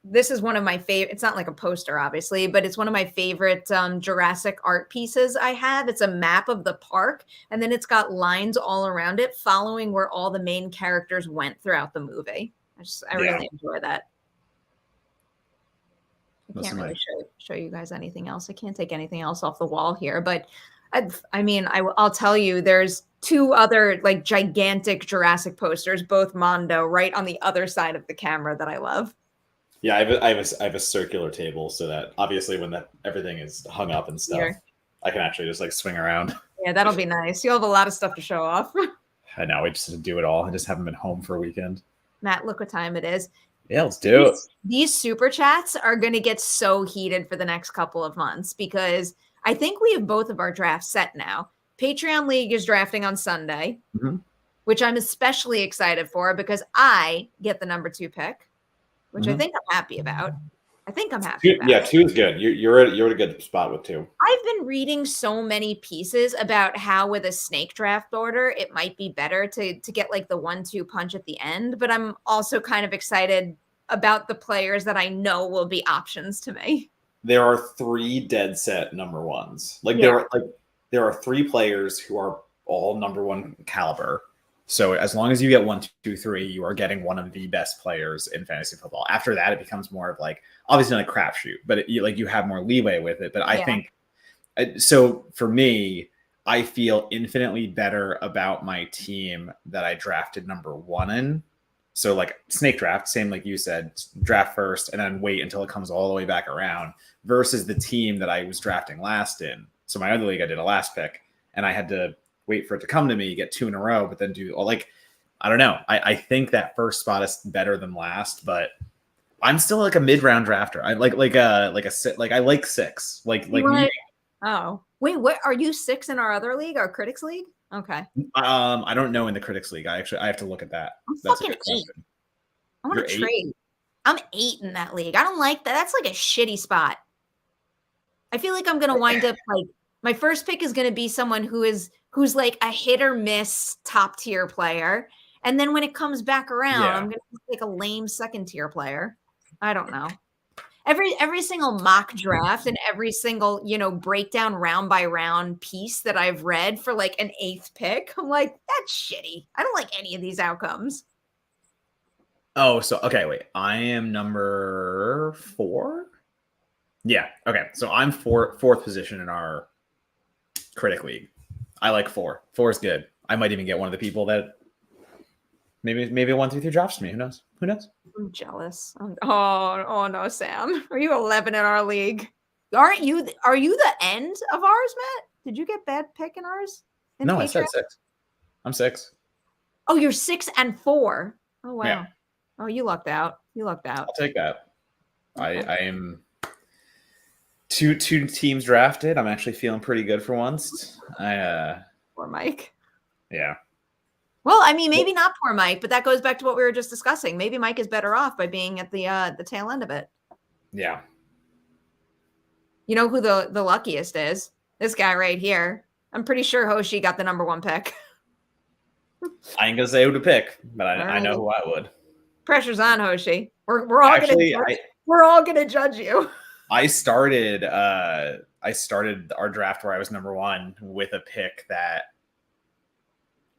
this is one of my favorite, it's not like a poster, obviously, but it's one of my favorite Jurassic art pieces I have. It's a map of the park, and then it's got lines all around it following where all the main characters went throughout the movie. I really enjoy that. I can't really show you guys anything else. I can't take anything else off the wall here, but I'll tell you, there's 2 other like gigantic Jurassic posters, both Mondo, right on the other side of the camera that I love. Yeah, I have a circular table so that obviously when everything is hung up and stuff, I can actually just like swing around. Yeah, that'll be nice. You'll have a lot of stuff to show off. I know. I just do it all. I just haven't been home for a weekend. Matt, look what time it is. Yeah, let's do it. These super chats are going to get so heated for the next couple of months because I think we have both of our drafts set now. Patreon League is drafting on Sunday, which I'm especially excited for because I get the number 2 pick, which I think I'm happy about. Yeah, 2 is good. You're at a good spot with 2. I've been reading so many pieces about how with a snake draft order, it might be better to get like the 1-2 punch at the end. But I'm also kind of excited about the players that I know will be options to me. There are 3 dead set number 1s. There are 3 players who are all number 1 caliber. So as long as you get 1, 2, 3, you are getting one of the best players in fantasy football. After that, it becomes more of like obviously not a crapshoot, but you have more leeway with it. But I think so. For me, I feel infinitely better about my team that I drafted number 1 in. So like snake draft, same like you said, draft first and then wait until it comes all the way back around versus the team that I was drafting last in. So my other league, I did a last pick and I had to wait for it to come to me, get 2 in a row, but then I don't know. I think that first spot is better than last, but I'm still like a mid-round drafter. I I like 6. Oh, wait, what are you 6 in our other league, our Critics League? Okay. I don't know in the Critics League. I have to look at that. That's fucking 8. I want to trade. I'm 8 in that league. I don't like that. That's like a shitty spot. I feel like I'm gonna wind up like my first pick is gonna be someone who's like a hit or miss top tier player, and then when it comes back around, I'm gonna be like a lame second tier player. I don't know. Every single mock draft and every single, breakdown round by round piece that I've read for like an 8th pick, I'm like, that's shitty. I don't like any of these outcomes. Oh, so, okay, wait. I am number 4? Yeah, okay. So I'm 4th position in our Critic League. I like 4. 4 is good. I might even get one of the people that maybe 1 through 3 drops me. Who knows? I'm jealous. Oh no, Sam. Are you 11 in our league? Are you the end of ours, Matt? Did you get bad pick in ours? No, I said 6. I'm 6. Oh, you're 6 and 4. Oh wow. Yeah. Oh, you lucked out. I'll take that. Okay. I am two teams drafted. I'm actually feeling pretty good for once. Poor Mike. Yeah. Well, I mean, maybe not poor Mike, but that goes back to what we were just discussing. Maybe Mike is better off by being at the tail end of it. Yeah. You know who the luckiest is? This guy right here. I'm pretty sure Hoshi got the number 1 pick. I ain't gonna say who to pick, but I know who I would. Pressure's on, Hoshi. We're all gonna judge you. I started our draft where I was number 1 with a pick that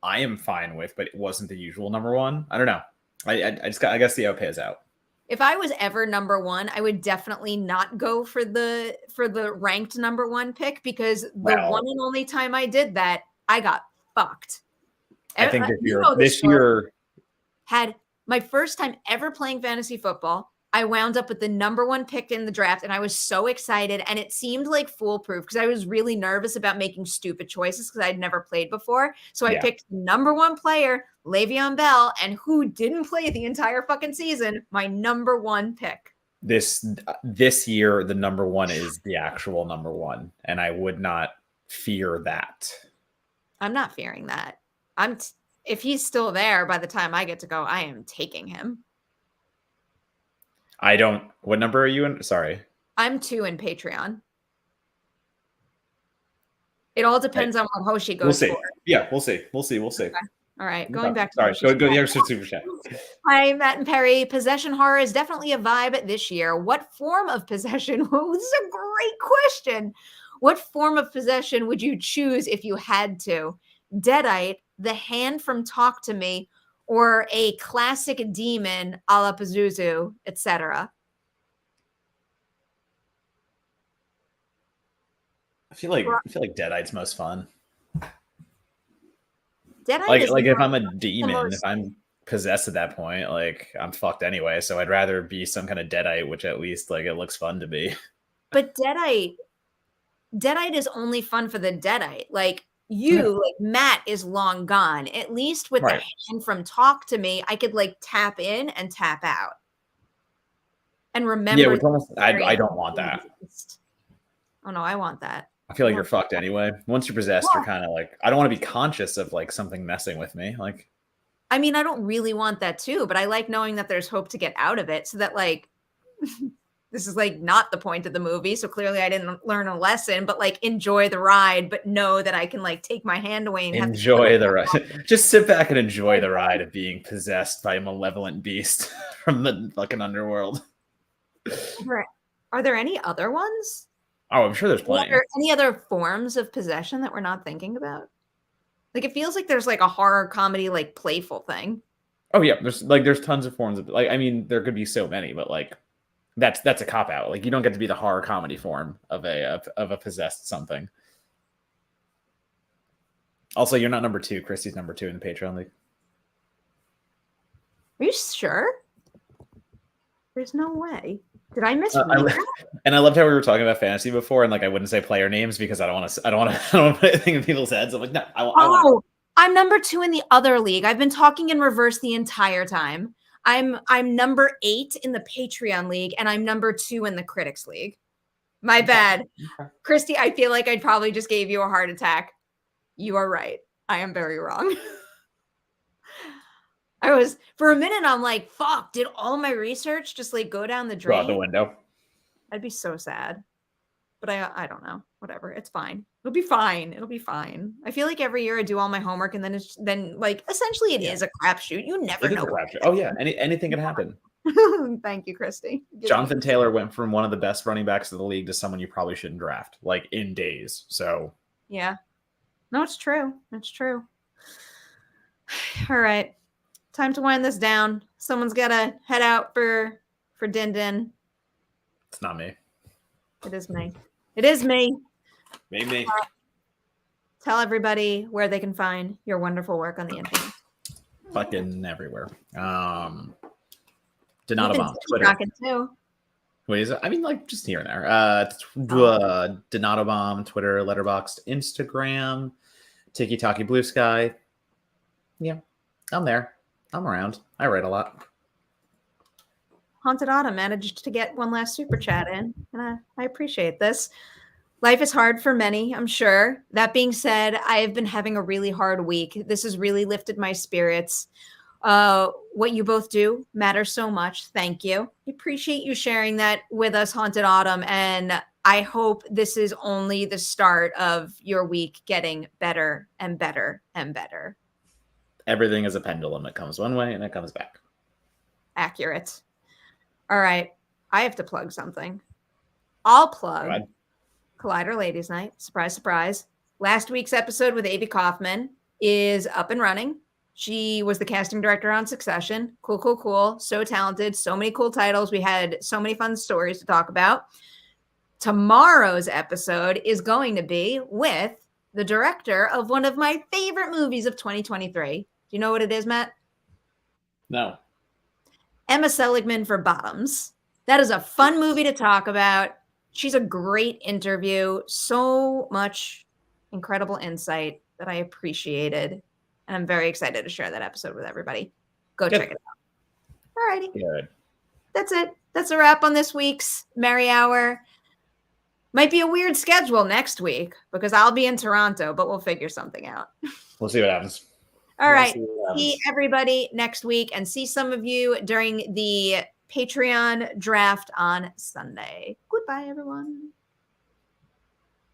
I am fine with, but it wasn't the usual number 1. I don't know. I guess the outpay is out. If I was ever number 1, I would definitely not go for the ranked number 1 pick because the one and only time I did that, I got fucked. I think this year had my first time ever playing fantasy football. I wound up with the number 1 pick in the draft, and I was so excited, and it seemed like foolproof because I was really nervous about making stupid choices because I'd never played before. So I picked the number 1 player, Le'Veon Bell, and who didn't play the entire fucking season, my number 1 pick. This year, the number 1 is the actual number 1, and I would not fear that. I'm not fearing that. If he's still there by the time I get to go, I am taking him. What number are you in? Sorry. I'm 2 in Patreon. It all depends on what Hoshi goes for. Yeah, we'll see. Okay. All right, going back to Sorry, go the extra super chat. Hi, Matt and Perry. Possession horror is definitely a vibe this year. What form of possession? Oh, this is a great question. What form of possession would you choose if you had to? Deadite, the hand from Talk to Me, or a classic demon a la Pazuzu, etc.? I feel like Deadite's most fun. Deadite like if I'm a demon, if I'm possessed at that point, like I'm fucked anyway. So I'd rather be some kind of Deadite, which at least like it looks fun to be. But Deadite is only fun for the Deadite. Like like Matt is long gone. At least with the hand from Talk to Me, I could like tap in and tap out. And remember. Yeah, I don't want that. Oh no, I want that. I feel like you're fucked anyway. Once you're possessed, you're kind of like, I don't want to be conscious of like something messing with me. Like, I mean, I don't really want that too, but I like knowing that there's hope to get out of it so that like, this is like not the point of the movie. So clearly I didn't learn a lesson, but like enjoy the ride, but know that I can like take my hand away and enjoy the ride. Just sit back and enjoy the ride of being possessed by a malevolent beast from the fucking underworld. Are there any other ones? Oh, I'm sure there's plenty. Are there any other forms of possession that we're not thinking about? Like, it feels like there's like a horror comedy, like playful thing. Oh yeah, there's tons of forms of like. I mean, there could be so many, but like, that's a cop out. Like, you don't get to be the horror comedy form of a possessed something. Also, you're not number 2. Christy's number 2 in the Patreon league. Are you sure? There's no way. Did I miss? And I loved how we were talking about fantasy before, and like I wouldn't say player names because I don't want to put anything in people's heads. I'm like, no, I'm number 2 in the other league. I've been talking in reverse the entire time. I'm number 8 in the Patreon league, and I'm number 2 in the Critics League. My bad. Okay. Christy, I feel like I probably just gave you a heart attack. You are right. I am very wrong. For a minute, I'm like, fuck, did all my research just like go down the drain? Go out the window. I'd be so sad. But I don't know. Whatever. It's fine. It'll be fine. It'll be fine. I feel like every year I do all my homework and then like essentially it is a crapshoot. You never know. Oh yeah. Anything can happen. Thank you, Christy. Jonathan Taylor went from one of the best running backs of the league to someone you probably shouldn't draft, like in days. So yeah. No, it's true. It's true. All right. Time to wind this down. Someone's got to head out for Din Din. It's not me. It is me. It is me. Me. Tell everybody where they can find your wonderful work on the internet. Fucking everywhere. Donatobomb, Twitter. Too. What is it? I mean, like just here and there. Donatobomb, Twitter, Letterboxd, Instagram, Tiki Taki Blue Sky. Yeah, I'm there. I'm around. I write a lot. Haunted Autumn managed to get one last super chat in, and I appreciate this. Life is hard for many, I'm sure. That being said, I have been having a really hard week. This has really lifted my spirits. What you both do matters so much. Thank you. I appreciate you sharing that with us, Haunted Autumn, and I hope this is only the start of your week getting better and better and better. Everything is a pendulum. It comes one way and it comes back. Accurate. All right. I have to plug something. I'll plug Collider Ladies Night. Surprise, surprise. Last week's episode with Avi Kaufman is up and running. She was the casting director on Succession. Cool. So talented. So many cool titles. We had so many fun stories to talk about. Tomorrow's episode is going to be with the director of one of my favorite movies of 2023. Do you know what it is, Matt? No. Emma Seligman for Bottoms. That is a fun movie to talk about. She's a great interview. So much incredible insight that I appreciated. And I'm very excited to share that episode with everybody. Go check it out. All righty. Good. That's it. That's a wrap on this week's Merri Hour. Might be a weird schedule next week because I'll be in Toronto, but we'll figure something out. We'll see what happens. All right. See everybody next week and see some of you during the Patreon draft on Sunday. Goodbye, everyone.